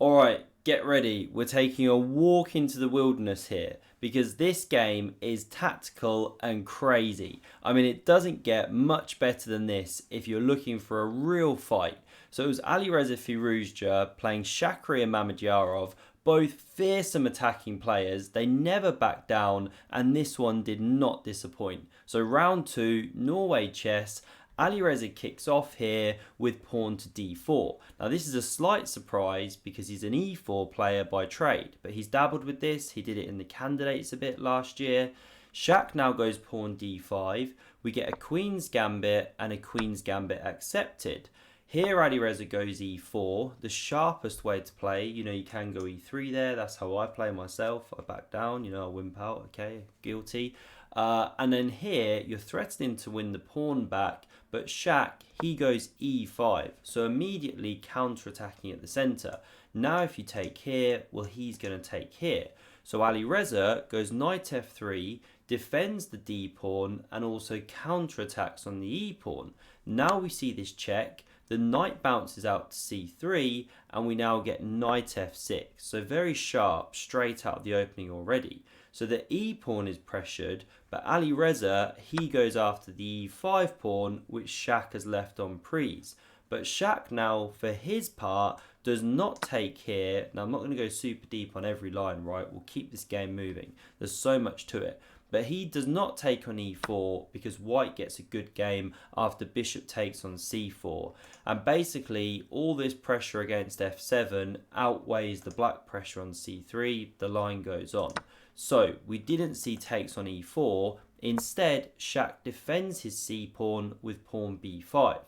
Alright, get ready. We're taking a walk into the wilderness here because this game is tactical and crazy. I mean, it doesn't get much better than this if you're looking for a real fight. So it was Alireza Firouzja playing Shak and Mamedyarov, both fearsome attacking players. They never backed down, and this one did not disappoint. So round two, Norway chess. Alireza kicks off here with pawn to d4. Now this is a slight surprise because he's an e4 player by trade, but he's dabbled with this. He did it in the candidates a bit last year. Shak now goes pawn d5. We get a queen's gambit and a queen's gambit accepted. Here Alireza goes e4, the sharpest way to play. You can go e3 there. That's how I play myself. I back down, I wimp out, okay, guilty. And then here, you're threatening to win the pawn back, but Shak, he goes e5, so immediately counter-attacking at the centre. Now if you take here, well, he's going to take here. So Alireza goes knight f3, defends the d-pawn, and also counter-attacks on the e-pawn. Now we see this check. The knight bounces out to c3, and we now get knight f6. So very sharp, straight out of the opening already. So the e-pawn is pressured, but Alireza, he goes after the e5 pawn, which Shak has left on prise. But Shak now, for his part, does not take here. Now, I'm not going to go super deep on every line, right? We'll keep this game moving. There's so much to it. But he does not take on e4 because white gets a good game after bishop takes on c4. And basically, all this pressure against f7 outweighs the black pressure on c3. The line goes on. So we didn't see takes on e4. Instead, Shak defends his c-pawn with pawn b5.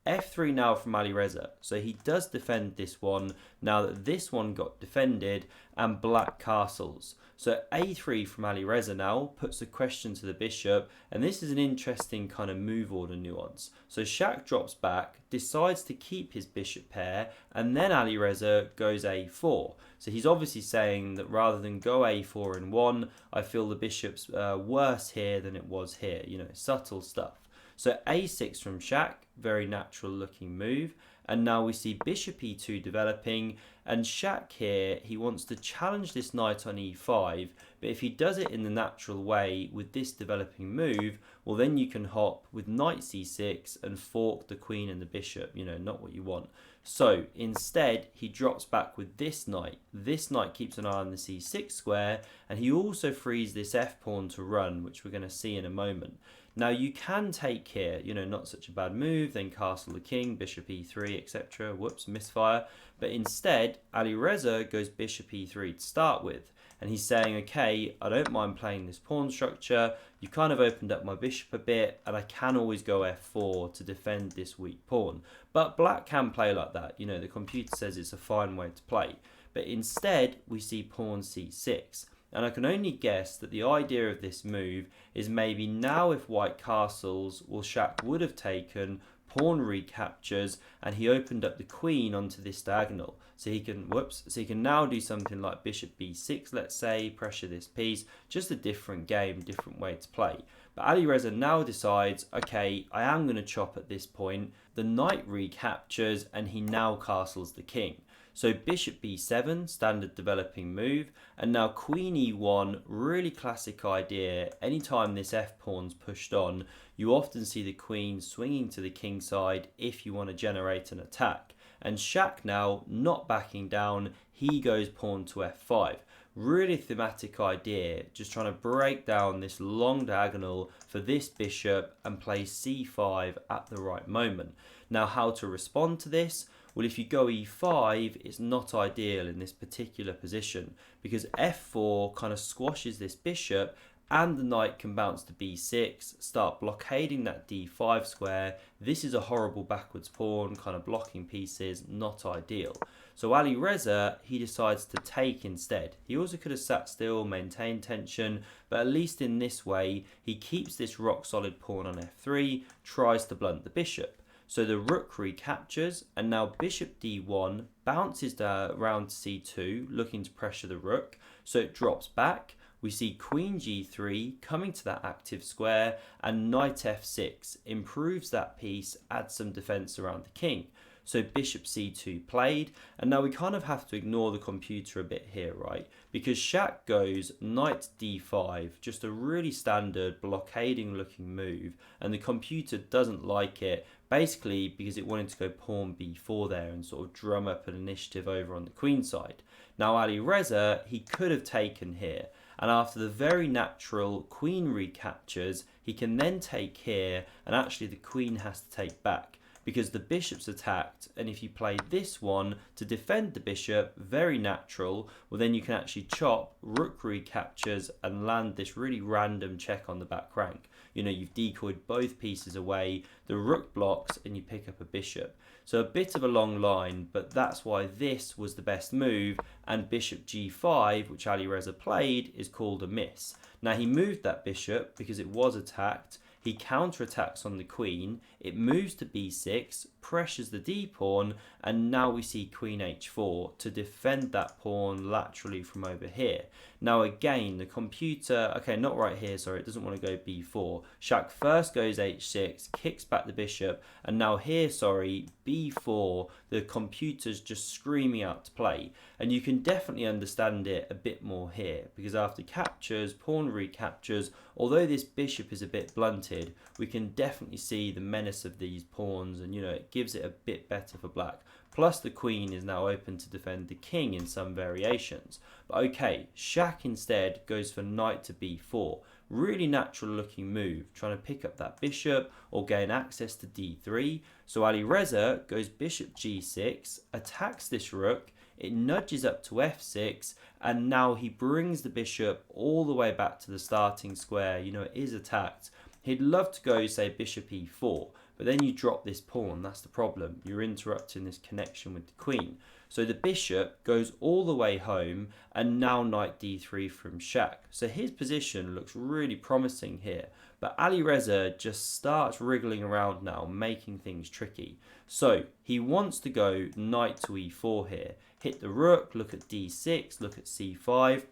f3 now from Alireza. So he does defend this one now that this one got defended and black castles. So a3 from Alireza now puts a question to the bishop, and this is an interesting kind of move order nuance. So Shak drops back, decides to keep his bishop pair, and then Alireza goes a4. So he's obviously saying that rather than go a4 in one, I feel the bishop's worse here than it was here. Subtle stuff. So a6 from Shak, very natural looking move. And now we see bishop e2 developing, and Shak here, he wants to challenge this knight on e5, but if he does it in the natural way with this developing move, well then you can hop with knight c6 and fork the queen and the bishop, not what you want. So instead, he drops back with this knight. This knight keeps an eye on the c6 square, and he also frees this f-pawn to run, which we're going to see in a moment. Now you can take here, not such a bad move, then castle the king, bishop e3, etc. Whoops, misfire. But instead, Alireza goes bishop e3 to start with. And he's saying, okay, I don't mind playing this pawn structure. You kind of opened up my bishop a bit, and I can always go f4 to defend this weak pawn. But black can play like that. The computer says it's a fine way to play. But instead, we see pawn c6. And I can only guess that the idea of this move is maybe now if white castles, well, Shak would have taken, pawn recaptures, and he opened up the queen onto this diagonal. So he can, so he can now do something like bishop b6, let's say, pressure this piece. Just a different game, different way to play. But Alireza now decides, okay, I am going to chop at this point. The knight recaptures, and he now castles the king. So bishop b7, standard developing move, and now queen e1, really classic idea. Anytime this f-pawn's pushed on, you often see the queen swinging to the king side if you want to generate an attack. And Shak now, not backing down, he goes pawn to f5. Really thematic idea, just trying to break down this long diagonal for this bishop and play c5 at the right moment. Now how to respond to this? Well, if you go e5, it's not ideal in this particular position because f4 kind of squashes this bishop, and the knight can bounce to b6, start blockading that d5 square. This is a horrible backwards pawn, kind of blocking pieces, not ideal. So Alireza, he decides to take instead. He also could have sat still, maintained tension, but at least in this way, he keeps this rock solid pawn on f3, tries to blunt the bishop. So the rook recaptures, and now bishop d1 bounces around to c2, looking to pressure the rook. So it drops back. We see queen g3 coming to that active square, and knight f6 improves that piece, adds some defense around the king. So bishop c2 played, and now we kind of have to ignore the computer a bit here, right? Because Shak goes knight d5, just a really standard blockading looking move, and the computer doesn't like it, basically because it wanted to go pawn b4 there and sort of drum up an initiative over on the queen side. Now Alireza, he could have taken here, and after the very natural queen recaptures, he can then take here, and actually the queen has to take back because the bishop's attacked, and if you play this one to defend the bishop, very natural, well then you can actually chop, rook recaptures, and land this really random check on the back rank. You know, you've decoyed both pieces away, the rook blocks, and you pick up a bishop. So a bit of a long line, but that's why this was the best move, and bishop g5, which Alireza played, is called a miss. Now he moved that bishop because it was attacked, he counterattacks on the queen, it moves to b6, pressures the d pawn, and now we see queen h4 to defend that pawn laterally from over here. Now again, the computer, okay, not right here, sorry, it doesn't want to go b4. Shak first goes h6, kicks back the bishop, and now here, sorry, b4, the computer's just screaming out to play. And you can definitely understand it a bit more here, because after captures, pawn recaptures, although this bishop is a bit blunted, we can definitely see the menace of these pawns, and you know, it gives it a bit better for black. Plus the queen is now open to defend the king in some variations. But okay, Shak instead goes for knight to b4. Really natural looking move, trying to pick up that bishop or gain access to d3. So Alireza goes bishop g6, attacks this rook, it nudges up to f6, and now he brings the bishop all the way back to the starting square. You know, it is attacked. He'd love to go, say, bishop e4, but then you drop this pawn. That's the problem. You're interrupting this connection with the queen. So the bishop goes all the way home, and now knight d3 from Shak. So his position looks really promising here, but Alireza just starts wriggling around now, making things tricky. So he wants to go knight to e4 here. Hit the rook, look at d6, look at c5.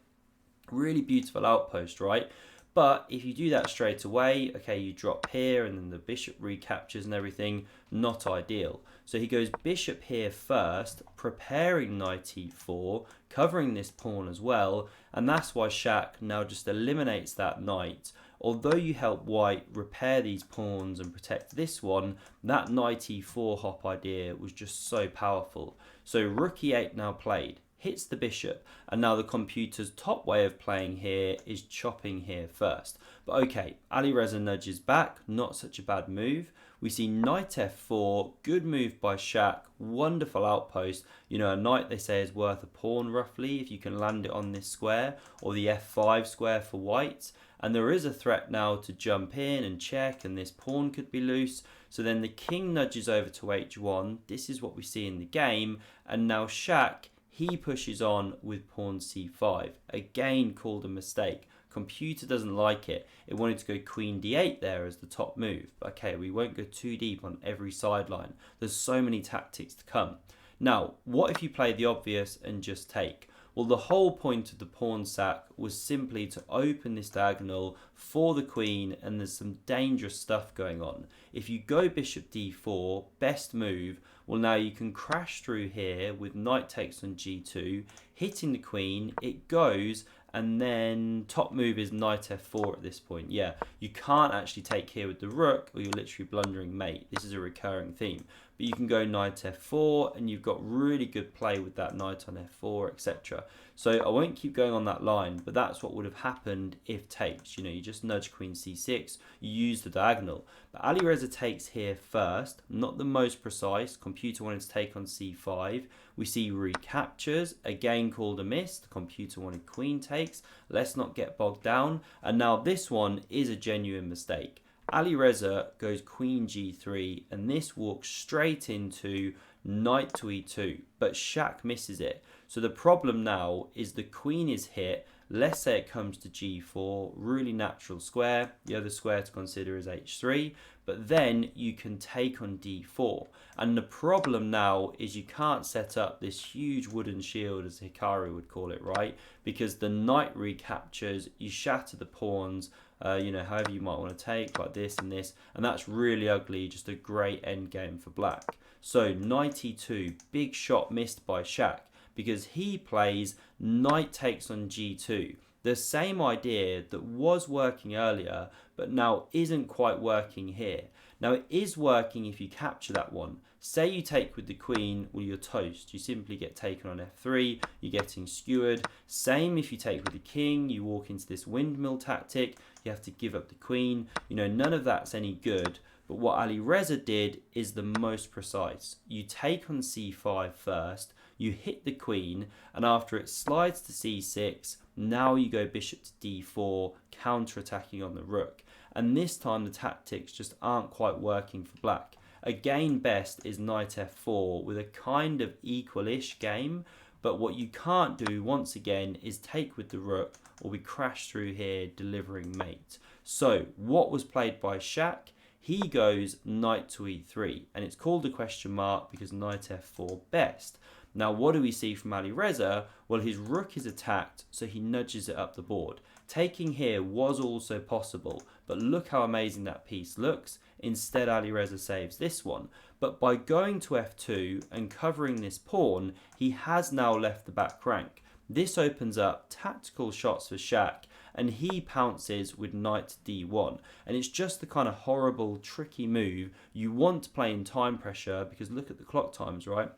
Really beautiful outpost, right? But if you do that straight away, okay, you drop here and then the bishop recaptures and everything, not ideal. So he goes bishop here first, preparing knight e4, covering this pawn as well, and that's why Shak now just eliminates that knight. Although you help white repair these pawns and protect this one, that knight e4 hop idea was just so powerful. So rook e8 now played, hits the bishop, and now the computer's top way of playing here is chopping here first. But okay, Alireza nudges back, not such a bad move. We see knight f4, good move by Shak, wonderful outpost. You know, a knight they say is worth a pawn roughly if you can land it on this square, or the f5 square for white. And there is a threat now to jump in and check, and this pawn could be loose. So then the king nudges over to h1. This is what we see in the game, and now Shak, he pushes on with pawn c5, again called a mistake. Computer doesn't like it. It wanted to go queen d8 there as the top move. But okay, we won't go too deep on every sideline. There's so many tactics to come. Now, what if you play the obvious and just take? Well, the whole point of the pawn sack was simply to open this diagonal for the queen, and there's some dangerous stuff going on. If you go bishop d4, best move, well now you can crash through here with knight takes on g2, hitting the queen, it goes, and then top move is knight f4 at this point. Yeah, you can't actually take here with the rook, or you're literally blundering mate. This is a recurring theme. But you can go knight f4, and you've got really good play with that knight on f4, etc. So I won't keep going on that line, but that's what would have happened if takes. You know, you just nudge queen c6, you use the diagonal. But Alireza takes here first, not the most precise. Computer wanted to take on c5. We see recaptures, again called a miss. The computer wanted queen takes. Let's not get bogged down. And now this one is a genuine mistake. Alireza goes queen g3, and this walks straight into knight to e2, but Shak misses it. So the problem now is the queen is hit. Let's say it comes to g4, really natural square. The other square to consider is h3, but then you can take on d4. And the problem now is you can't set up this huge wooden shield, as Hikaru would call it, right? Because the knight recaptures, you shatter the pawns, however you might want to take, like this and this, and that's really ugly, just a great end game for black. So knight e2, big shot missed by Shak, because he plays knight takes on g2. The same idea that was working earlier, but now isn't quite working here. Now it is working if you capture that one. Say you take with the queen, well, you're toast. You simply get taken on f3, you're getting skewered. Same if you take with the king, you walk into this windmill tactic, you have to give up the queen. None of that's any good. But what Alireza did is the most precise. You take on c5 first, you hit the queen, and after it slides to c6, now you go bishop to d4, counter-attacking on the rook. And this time the tactics just aren't quite working for black. Again, best is knight f4 with a kind of equal-ish game, but what you can't do, once again, is take with the rook, or we crash through here, delivering mate. So, what was played by Shak? He goes knight to e3, and it's called a question mark because knight f4 best. Now, what do we see from Alireza? Well, his rook is attacked, so he nudges it up the board. Taking here was also possible, but look how amazing that piece looks. Instead, Alireza saves this one. But by going to f2 and covering this pawn, he has now left the back rank. This opens up tactical shots for Shak, and he pounces with knight d1. And it's just the kind of horrible, tricky move you want to play in time pressure, because look at the clock times, right?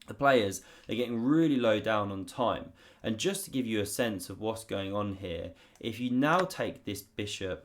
The players are getting really low down on time. And just to give you a sense of what's going on here, if you now take this bishop,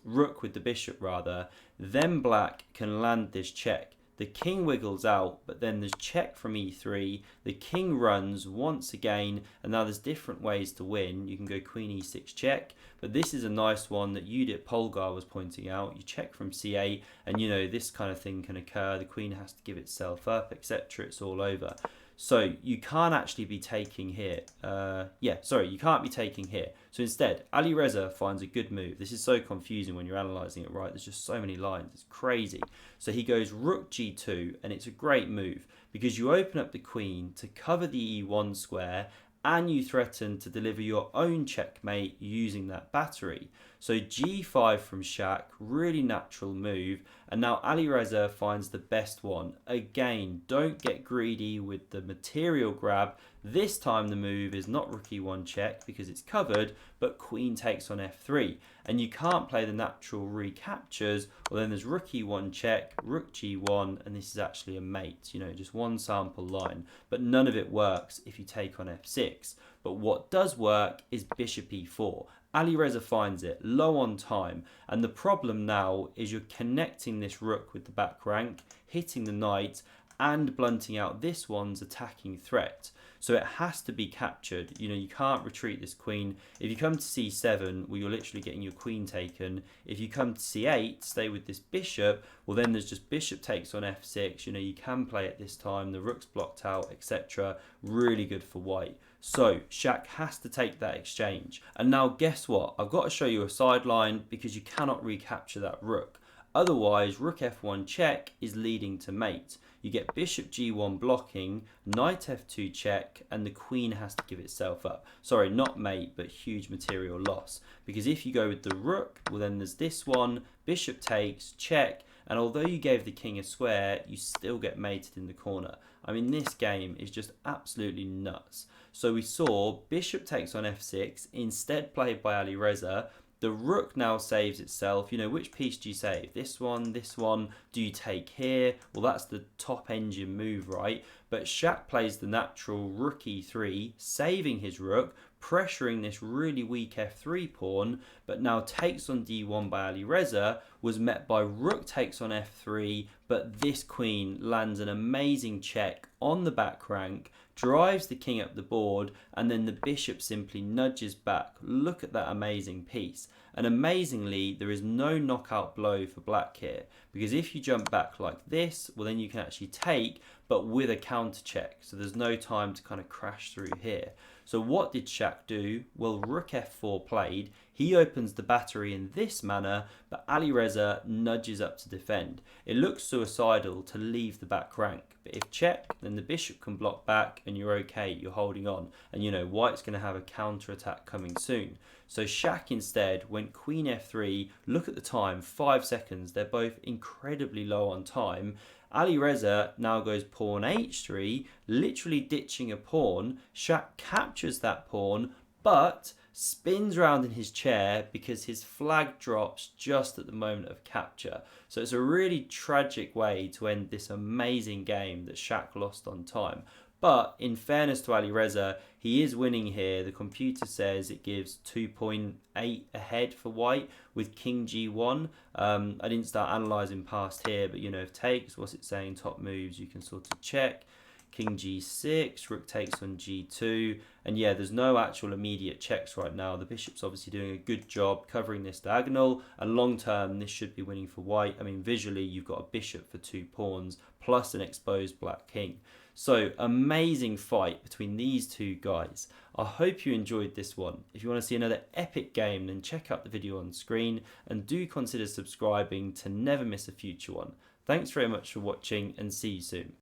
rook with the bishop rather, then black can land this check. The king wiggles out, but then there's check from e3. The king runs once again, and now there's different ways to win. You can go queen e6 check, but this is a nice one that Judith Polgar was pointing out. You check from c8, and this kind of thing can occur. The queen has to give itself up, etc. It's all over. So you can't actually be taking here. You can't be taking here. So instead, Alireza finds a good move. This is so confusing when you're analysing it, right? There's just so many lines. It's crazy. So he goes rook g2, and it's a great move because you open up the queen to cover the e1 square, and you threaten to deliver your own checkmate using that battery. So g5 from Shak, really natural move, and now Alireza finds the best one. Again, don't get greedy with the material grab. This time the move is not rook e1 check because it's covered, but queen takes on f3. And you can't play the natural recaptures, well then there's rook e1 check, rook g1, and this is actually a mate, just one sample line. But none of it works if you take on f6. But what does work is bishop e4. Alireza finds it, low on time, and the problem now is you're connecting this rook with the back rank, hitting the knight, and blunting out this one's attacking threat. So it has to be captured. You can't retreat this queen. If you come to c7, well, you're literally getting your queen taken. If you come to c8, stay with this bishop, well, then there's just bishop takes on f6. You can play it this time. The rook's blocked out, etc. Really good for white. So Shak has to take that exchange. And now guess what? I've got to show you a sideline because you cannot recapture that rook. Otherwise, rook f1 check is leading to mate. You get bishop g1 blocking, knight f2 check, and the queen has to give itself up. Sorry, not mate, but huge material loss. Because if you go with the rook, well then there's this one, bishop takes, check, and although you gave the king a square, you still get mated in the corner. I mean, this game is just absolutely nuts. So we saw bishop takes on f6, instead played by Alireza. The rook now saves itself. Which piece do you save? This one, this one. Do you take here? Well, that's the top engine move, right? But Shak plays the natural rook e3, saving his rook, pressuring this really weak f3 pawn, but now takes on d1 by Alireza, was met by rook takes on f3, but this queen lands an amazing check on the back rank, drives the king up the board, and then the bishop simply nudges back. Look at that amazing piece. And amazingly, there is no knockout blow for black here, because if you jump back like this, well then you can actually take, but with a counter check. So there's no time to kind of crash through here. So what did Shak do? Well, rook f4 played. He opens the battery in this manner, but Alireza nudges up to defend. It looks suicidal to leave the back rank, but if check, then the bishop can block back and you're okay, you're holding on. And you know, white's going to have a counter attack coming soon. So Shak instead went queen f3. Look at the time, 5 seconds. They're both incredibly low on time. Alireza now goes pawn h3, literally ditching a pawn. Shak captures that pawn, but spins around in his chair because his flag drops just at the moment of capture. So it's a really tragic way to end this amazing game that Shak lost on time. But in fairness to Alireza, he is winning here. The computer says it gives 2.8 ahead for white with king g1. I didn't start analysing past here, but you know, if takes, what's it saying, top moves, you can sort of check. King g6, rook takes on g2, and yeah, there's no actual immediate checks right now. The bishop's obviously doing a good job covering this diagonal, and long term this should be winning for white. I mean, visually you've got a bishop for 2 pawns plus an exposed black king. So amazing fight between these two guys. I hope you enjoyed this one. If you want to see another epic game, then check out the video on screen and do consider subscribing to never miss a future one. Thanks very much for watching and see you soon.